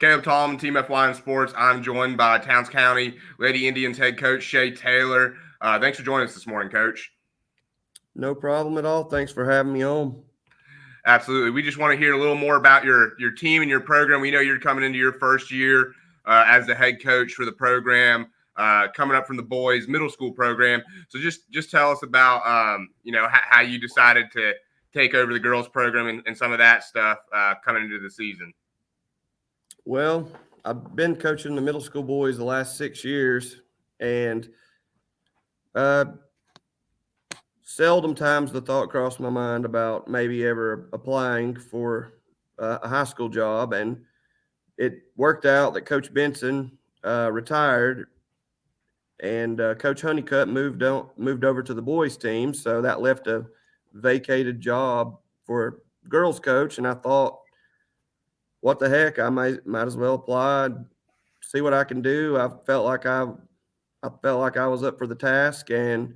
Caleb Tallman, TeamFYNSports. I'm joined by Towns County Lady Indians head coach Shea Taylor. Thanks for joining us this morning, Coach. No problem at all. Thanks for having me on. Absolutely. We just want to hear a little more about your team and your program. We know you're coming into your first year as the head coach for the program, coming up from the boys middle school program. So just tell us about how you decided to take over the girls program and some of that stuff coming into the season. Well, I've been coaching the middle school boys the last 6 years, and seldom times the thought crossed my mind about maybe ever applying for a high school job. And it worked out that Coach Benson retired, and Coach Honeycutt moved over to the boys team. So that left a vacated job for girls coach, and I thought, what the heck, I might as well apply, see what I can do. I felt like I was up for the task, and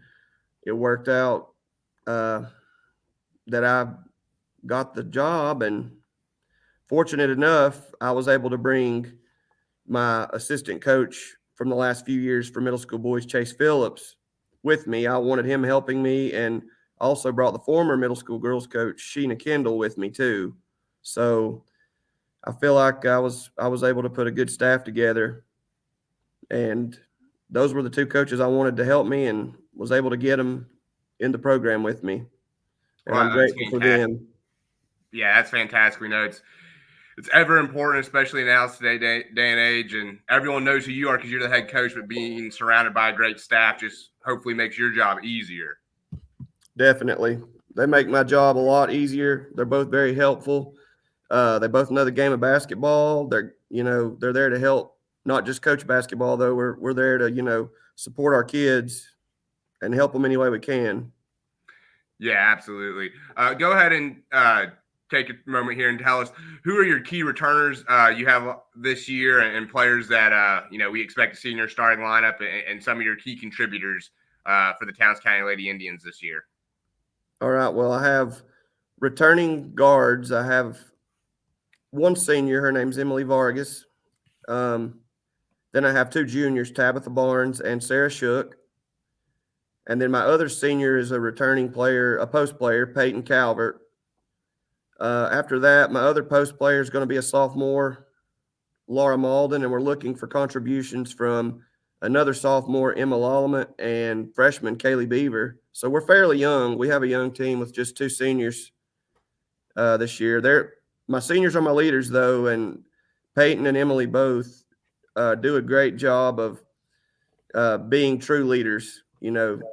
it worked out that I got the job. And fortunate enough, I was able to bring my assistant coach from the last few years for middle school boys, Chase Phillips, with me. I wanted him helping me, and also brought the former middle school girls coach, Sheena Kendall, with me too. So I feel like I was able to put a good staff together, and those were the two coaches I wanted to help me, and was able to get them in the program with me. And I'm grateful for them. Yeah, that's fantastic. We know it's ever important, especially now today day and age, and everyone knows who you are because you're the head coach. But being surrounded by a great staff just hopefully makes your job easier. Definitely, they make my job a lot easier. They're both very helpful. They both know the game of basketball. They're there to help, not just coach basketball though. We're there to support our kids and help them any way we can. Yeah, absolutely. Go ahead and take a moment here and tell us who are your key returners you have this year, and players that we expect to see in your starting lineup, and some of your key contributors for the Towns County Lady Indians this year. All right. Well, I have returning guards. I have one senior. Her name's Emily Vargas. Then I have two juniors, Tabitha Barnes and Sarah Shook. And then my other senior is a returning player, a post player, Peyton Calvert. After that, my other post player is going to be a sophomore, Laura Malden, and we're looking for contributions from another sophomore, Emma Lallemand, and freshman, Kaylee Beaver. So we're fairly young. We have a young team with just two seniors this year. My seniors are my leaders, though, and Peyton and Emily both do a great job of being true leaders,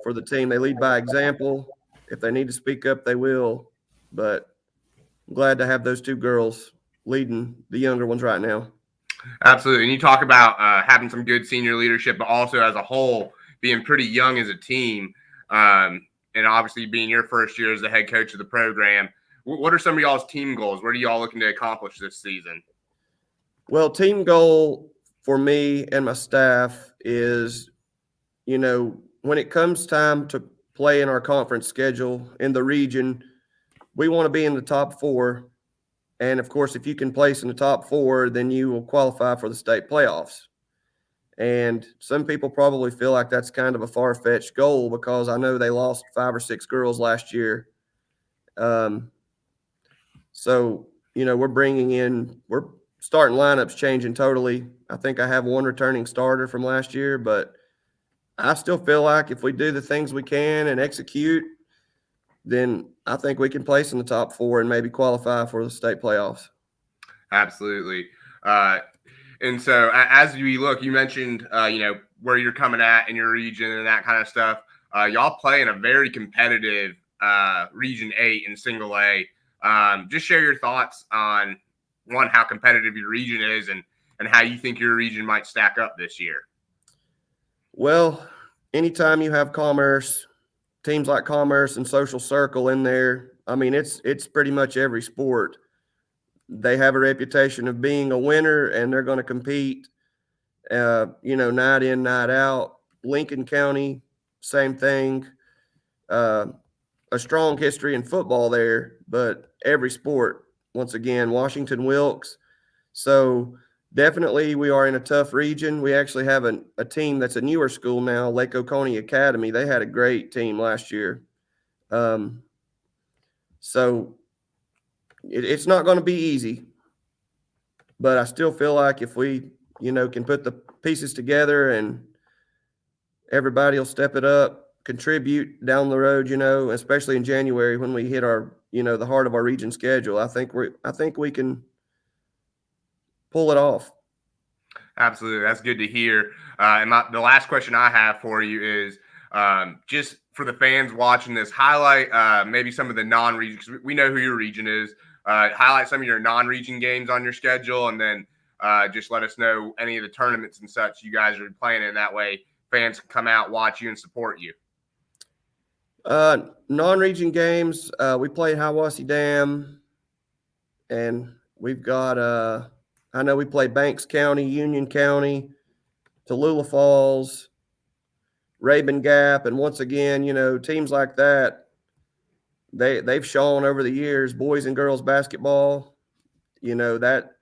for the team. They lead by example. If they need to speak up, they will. But I'm glad to have those two girls leading the younger ones right now. Absolutely. And you talk about having some good senior leadership, but also as a whole being pretty young as a team, and obviously being your first year as the head coach of the program. What are some of y'all's team goals? What are y'all looking to accomplish this season? Well, team goal for me and my staff is, when it comes time to play in our conference schedule in the region, we want to be in the top four. And of course, if you can place in the top four, then you will qualify for the state playoffs. And some people probably feel like that's kind of a far-fetched goal, because I know they lost 5 or 6 girls last year. So, we're starting lineups changing totally. I think I have one returning starter from last year, but I still feel like if we do the things we can and execute, then I think we can place in the top four and maybe qualify for the state playoffs. Absolutely. And so as we look, you mentioned, where you're coming at in your region and that kind of stuff. Y'all play in a very competitive Region 8 in Single A. Just share your thoughts on, one, how competitive your region is, and how you think your region might stack up this year. Well, anytime you have teams like Commerce and Social Circle in there, I mean, it's pretty much every sport. They have a reputation of being a winner, and they're going to compete, night in, night out. Lincoln County, same thing. A strong history in football there, but every sport, once again, Washington Wilkes. So Definitely, we are in a tough region. We actually have a team that's a newer school now, Lake Oconee Academy. They had a great team last year. So it's not going to be easy, but I still feel like if we, can put the pieces together and everybody will step it up, contribute down the road, especially in January when we hit our, the heart of our region schedule. I think we can pull it off. Absolutely. That's good to hear. And the last question I have for you is just for the fans watching this, highlight maybe some of the non-region, because we know who your region is. Highlight some of your non-region games on your schedule, and then just let us know any of the tournaments and such you guys are playing in. That way fans can come out, watch you, and support you. Non-region games, we played Hiawassee Dam, and we've got I know we play Banks County, Union County, Tallulah Falls, Rabun Gap, and once again, teams like that, they've shown over the years, boys and girls basketball, that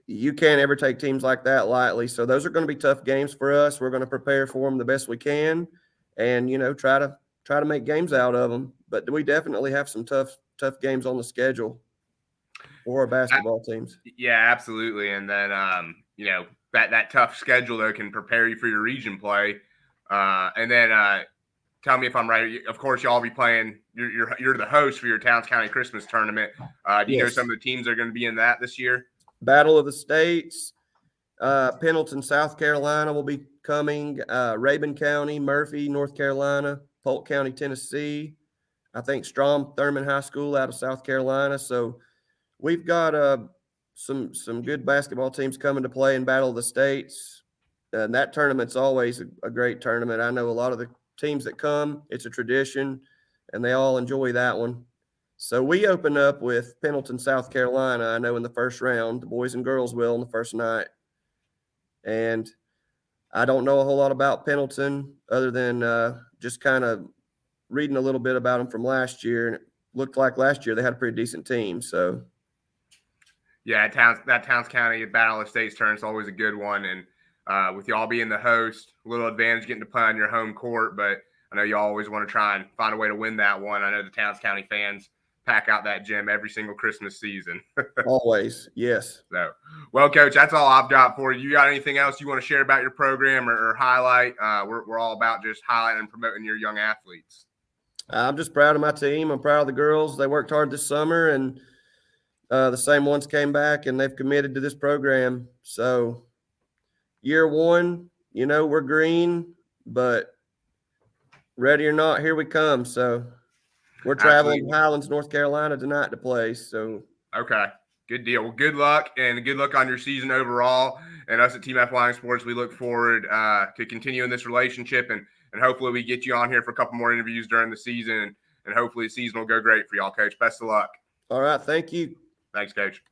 you can't ever take teams like that lightly. So those are going to be tough games for us. We're going to prepare for them the best we can, and try to make games out of them. But we definitely have some tough games on the schedule for our basketball teams. Yeah, absolutely. And then that tough schedule though can prepare you for your region play. And then tell me if I'm right. Of course, y'all be playing. You're the host for your Towns County Christmas tournament. Do you know some of the teams that are going to be in that this year? Battle of the States. Pendleton, South Carolina will be coming. Rabun County, Murphy, North Carolina, Polk County, Tennessee. I think Strom Thurman High School out of South Carolina. So we've got some good basketball teams coming to play in Battle of the States. And that tournament's always a great tournament. I know a lot of the teams that come, it's a tradition, and they all enjoy that one. So we open up with Pendleton, South Carolina, I know in the first round. The boys and girls will on the first night. And I don't know a whole lot about Pendleton other than just kind of reading a little bit about them from last year. And it looked like last year they had a pretty decent team. So, yeah, that Towns County Battle of States tournament's always a good one. And with y'all being the host, a little advantage getting to play on your home court. But I know y'all always want to try and find a way to win that one. I know the Towns County fans pack out that gym every single Christmas season. Always, yes. So, well, Coach, that's all I've got for you. You got anything else you want to share about your program or highlight? We're all about just highlighting and promoting your young athletes. I'm just proud of my team. I'm proud of the girls. They worked hard this summer, and the same ones came back, and they've committed to this program. So year one, we're green, but ready or not, here we come. So we're traveling to Highlands, North Carolina tonight to play. So okay, good deal. Well, good luck, and good luck on your season overall. And us at TeamFYNSports, we look forward to continuing this relationship, and hopefully we get you on here for a couple more interviews during the season, and hopefully the season will go great for y'all, Coach. Best of luck. All right, thank you. Thanks, Coach.